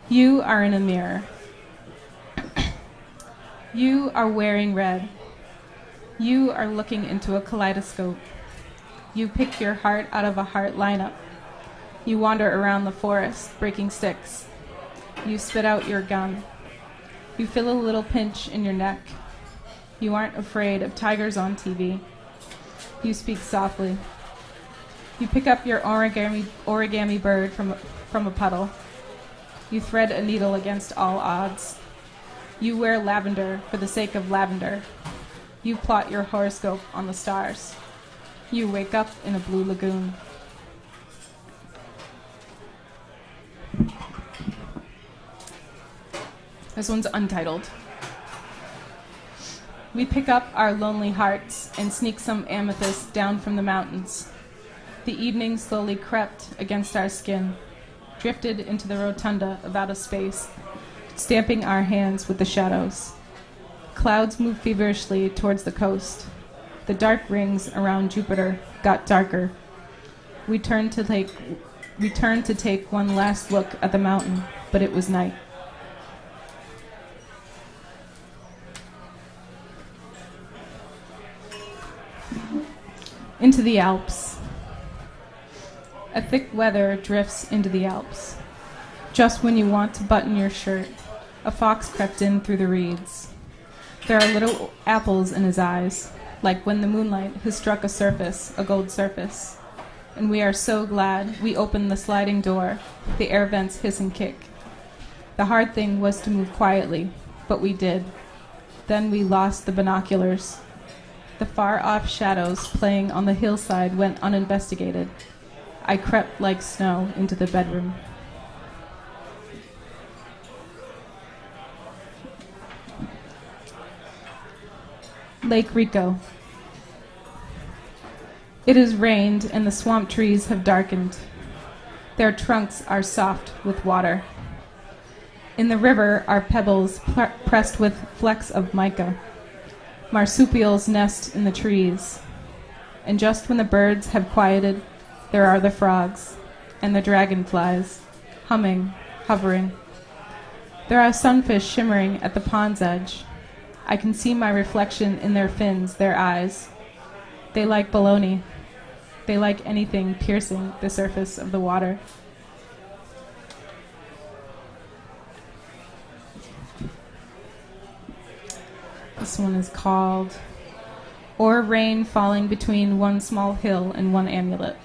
You are in a mirror. You are wearing red. You are looking into a kaleidoscope. You pick your heart out of a heart lineup. You wander around the forest, breaking sticks. You spit out your gun. You feel a little pinch in your neck. You aren't afraid of tigers on TV. You speak softly. You pick up your origami bird from a puddle. You thread a needle against all odds. You wear lavender for the sake of lavender. You plot your horoscope on the stars. You wake up in a blue lagoon. This one's untitled. We pick up our lonely hearts and sneak some amethyst down from the mountains. The evening slowly crept against our skin, drifted into the rotunda of outer space, stamping our hands with the shadows. Clouds moved feverishly towards the coast. The dark rings around Jupiter got darker. We turned to take one last look at the mountain, but it was night. Into the Alps. A thick weather drifts into the Alps. Just when you want to button your shirt, a fox crept in through the reeds. There are little apples in his eyes, like when the moonlight has struck a gold surface. And we are so glad we opened the sliding door, the air vents hiss and kick. The hard thing was to move quietly, but we did. Then we lost the binoculars. The far-off shadows playing on the hillside went uninvestigated. I crept like snow into the bedroom. Lake Rico. It has rained and the swamp trees have darkened. Their trunks are soft with water. In the river are pebbles pressed with flecks of mica. Marsupials nest in the trees. And just when the birds have quieted, there are the frogs and the dragonflies, humming, hovering. There are sunfish shimmering at the pond's edge. I can see my reflection in their fins, their eyes. They like bologna. They like anything piercing the surface of the water. This one is called Or Rain Falling Between One Small Hill and One Amulet.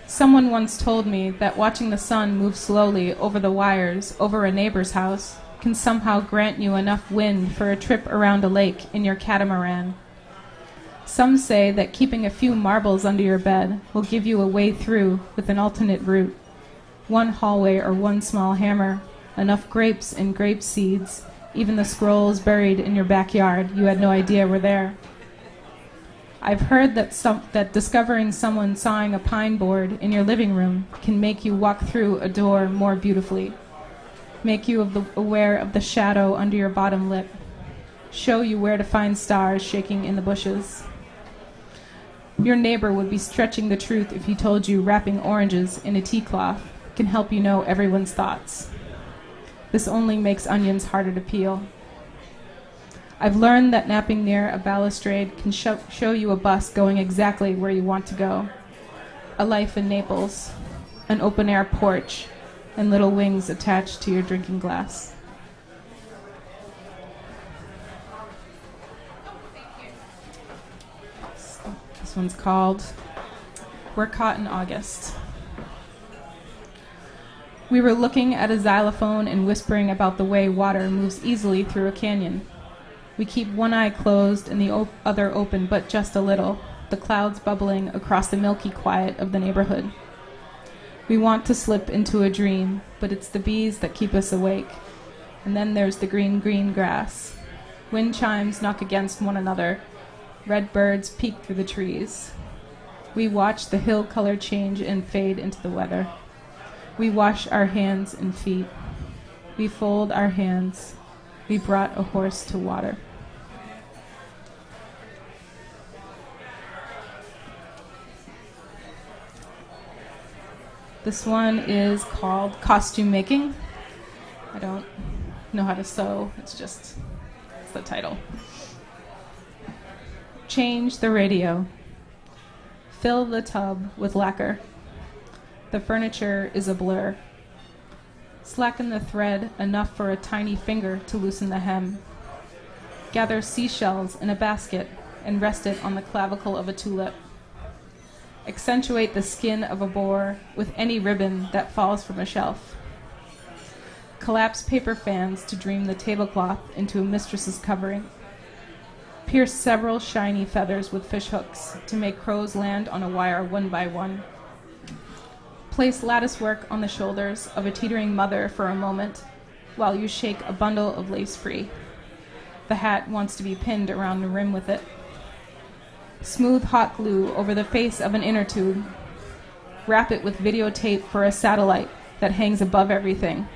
Someone once told me that watching the sun move slowly over the wires over a neighbor's house can somehow grant you enough wind for a trip around a lake in your catamaran. Some say that keeping a few marbles under your bed will give you a way through with an alternate route. One hallway or one small hammer, enough grapes and grape seeds, even the scrolls buried in your backyard you had no idea were there. I've heard that discovering someone sawing a pine board in your living room can make you walk through a door more beautifully, make you aware of the shadow under your bottom lip, show you where to find stars shaking in the bushes. Your neighbor would be stretching the truth if he told you wrapping oranges in a tea cloth can help you know everyone's thoughts. This only makes onions harder to peel. I've learned that napping near a balustrade can show you a bus going exactly where you want to go. A life in Naples, an open-air porch, and little wings attached to your drinking glass. This one's called We're Caught in August. We were looking at a xylophone and whispering about the way water moves easily through a canyon. We keep one eye closed and the other open, but just a little, the clouds bubbling across the milky quiet of the neighborhood. We want to slip into a dream, but it's the bees that keep us awake. And then there's the green, green grass. Wind chimes knock against one another. Red birds peek through the trees. We watch the hill color change and fade into the weather. We wash our hands and feet. We fold our hands. We brought a horse to water. This one is called Costume Making. I don't know how to sew, it's the title. Change the radio. Fill the tub with lacquer. The furniture is a blur. Slacken the thread enough for a tiny finger to loosen the hem. Gather seashells in a basket and rest it on the clavicle of a tulip. Accentuate the skin of a boar with any ribbon that falls from a shelf. Collapse paper fans to dream the tablecloth into a mistress's covering. Pierce several shiny feathers with fish hooks to make crows land on a wire one by one. Place lattice work on the shoulders of a teetering mother for a moment while you shake a bundle of lace free. The hat wants to be pinned around the rim with it. Smooth hot glue over the face of an inner tube. Wrap it with videotape for a satellite that hangs above everything.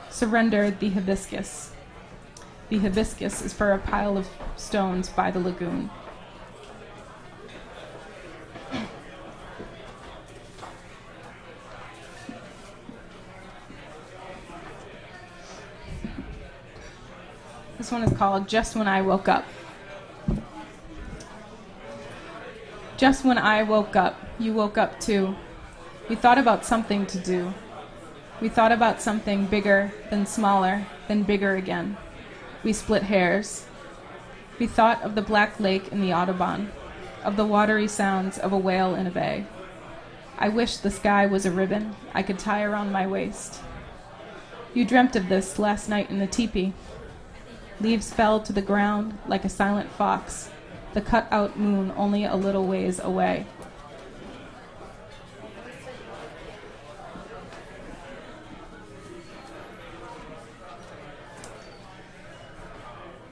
Surrender the hibiscus. The hibiscus is for a pile of stones by the lagoon. This one is called Just When I Woke Up. Just when I woke up, you woke up too. We thought about something to do. We thought about something bigger, then smaller, then bigger again. We split hairs. We thought of the black lake in the Audubon, of the watery sounds of a whale in a bay. I wished the sky was a ribbon I could tie around my waist. You dreamt of this last night in the teepee. Leaves fell to the ground like a silent fox, the cut-out moon only a little ways away.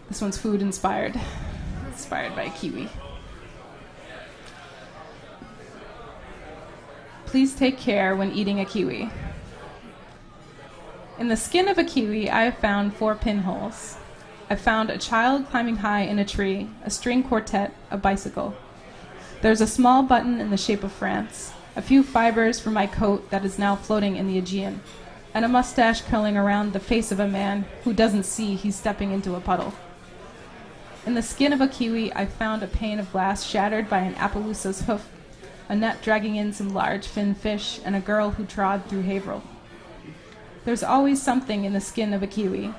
This one's food inspired by kiwi. Please take care when eating a kiwi. In the skin of a kiwi, I have found 4 pinholes. I found a child climbing high in a tree, a string quartet, a bicycle. There's a small button in the shape of France, a few fibers from my coat that is now floating in the Aegean, and a mustache curling around the face of a man who doesn't see he's stepping into a puddle. In the skin of a kiwi, I found a pane of glass shattered by an Appaloosa's hoof, a net dragging in some large fin fish, and a girl who trod through haverhill. There's always something in the skin of a kiwi.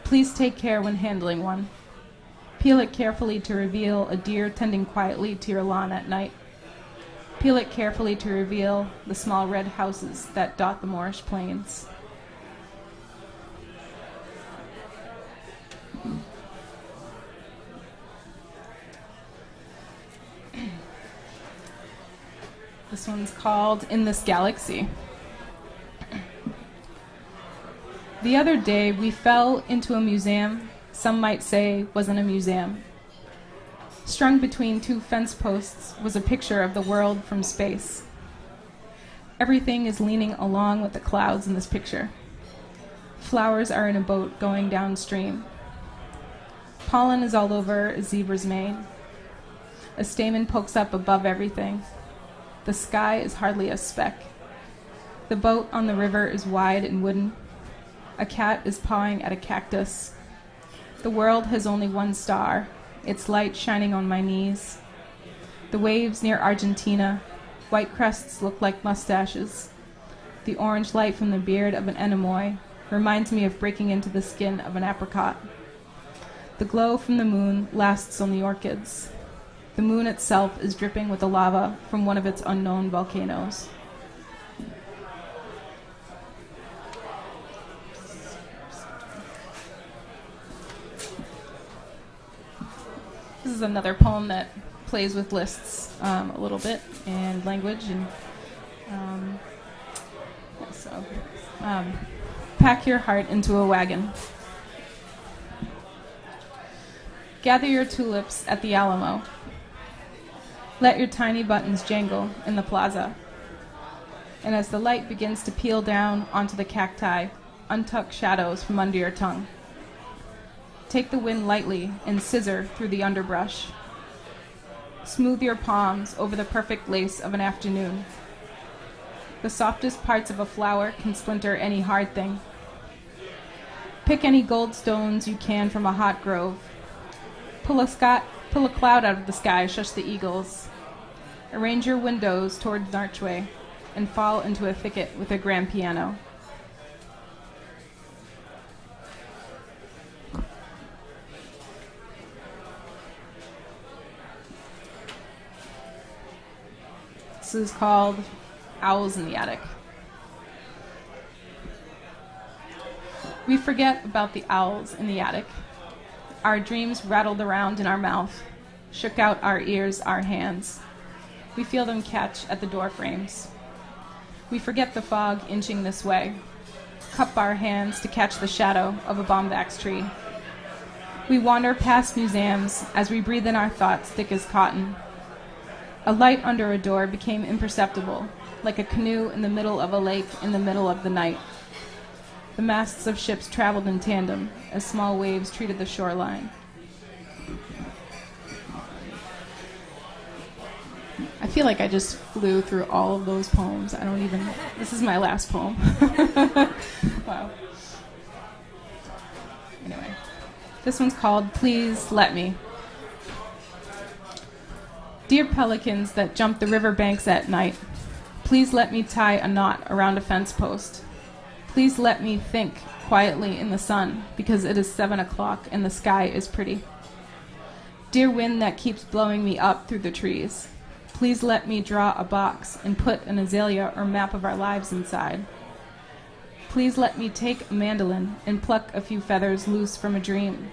Please take care when handling one. Peel it carefully to reveal a deer tending quietly to your lawn at night. Peel it carefully to reveal the small red houses that dot the Moorish plains. This one's called In This Galaxy. The other day, we fell into a museum, some might say wasn't a museum. Strung between 2 fence posts was a picture of the world from space. Everything is leaning along with the clouds in this picture. Flowers are in a boat going downstream. Pollen is all over a zebra's mane. A stamen pokes up above everything. The sky is hardly a speck. The boat on the river is wide and wooden. A cat is pawing at a cactus. The world has only one star, its light shining on my knees. The waves near Argentina, white crests look like mustaches. The orange light from the beard of an anemoy reminds me of breaking into the skin of an apricot. The glow from the moon lasts on the orchids. The moon itself is dripping with the lava from one of its unknown volcanoes. This is another poem that plays with lists a little bit and language. And pack your heart into a wagon. Gather your tulips at the Alamo. Let your tiny buttons jangle in the plaza. And as the light begins to peel down onto the cacti, untuck shadows from under your tongue. Take the wind lightly and scissor through the underbrush. Smooth your palms over the perfect lace of an afternoon. The softest parts of a flower can splinter any hard thing. Pick any gold stones you can from a hot grove. Pull a cloud out of the sky, shush the eagles. Arrange your windows towards an archway and fall into a thicket with a grand piano. This is called Owls in the Attic. We forget about the owls in the attic. Our dreams rattled around in our mouth, shook out our ears, our hands. We feel them catch at the door frames. We forget the fog inching this way, cup our hands to catch the shadow of a bombax tree. We wander past museums as we breathe in our thoughts thick as cotton. A light under a door became imperceptible, like a canoe in the middle of a lake in the middle of the night. The masts of ships traveled in tandem as small waves treated the shoreline. I feel like I just flew through all of those poems. This is my last poem. Wow. Anyway, this one's called Please Let Me. Dear pelicans that jump the riverbanks at night, please let me tie a knot around a fence post. Please let me think quietly in the sun, because it is 7 o'clock and the sky is pretty. Dear wind that keeps blowing me up through the trees, please let me draw a box and put an azalea or map of our lives inside. Please let me take a mandolin and pluck a few feathers loose from a dream.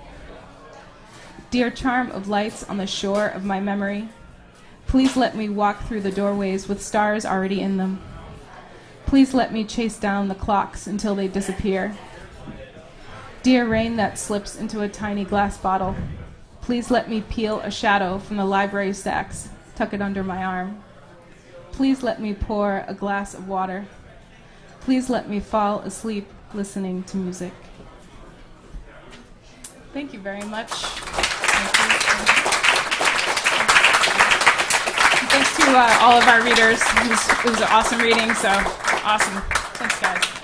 Dear charm of lights on the shore of my memory, please let me walk through the doorways with stars already in them. Please let me chase down the clocks until they disappear. Dear rain that slips into a tiny glass bottle, please let me peel a shadow from the library stacks, tuck it under my arm. Please let me pour a glass of water. Please let me fall asleep listening to music. Thank you very much. Thanks to all of our readers. It was an awesome reading, so awesome. Thanks, guys.